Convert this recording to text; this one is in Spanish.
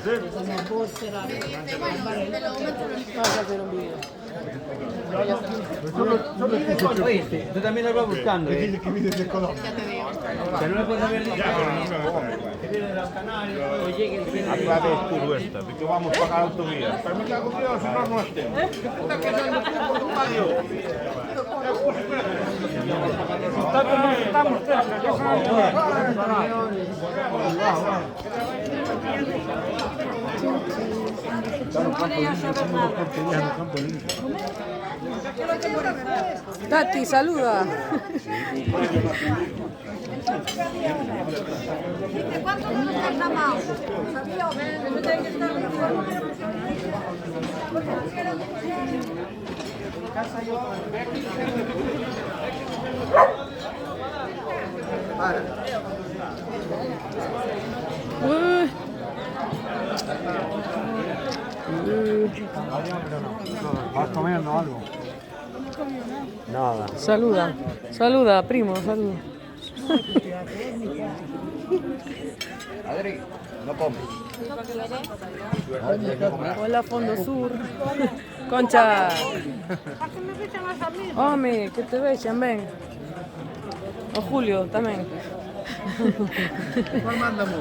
Vamos a hacer un video. Oíste, tú también lo vas buscando, ¿eh? Que viene de Colombia. Que no le puedes ver que viene de los canales, cuando llegue el fin A través tú esta, porque vamos a pagar autovía. Pero me cago en Dios, si no, no estemos. Puta que soy de Portugalio. Estamos cerca, yo Tati, saluda. ¿Cuánto no nos tardamos? ¿Vas comiendo algo? Nada. Saluda, saluda, primo, saluda. Adri, no comes. Hola, Fondo Sur. Concha. Hombre, que te vean, ven. O Julio, también. ¿Cuál mandamos?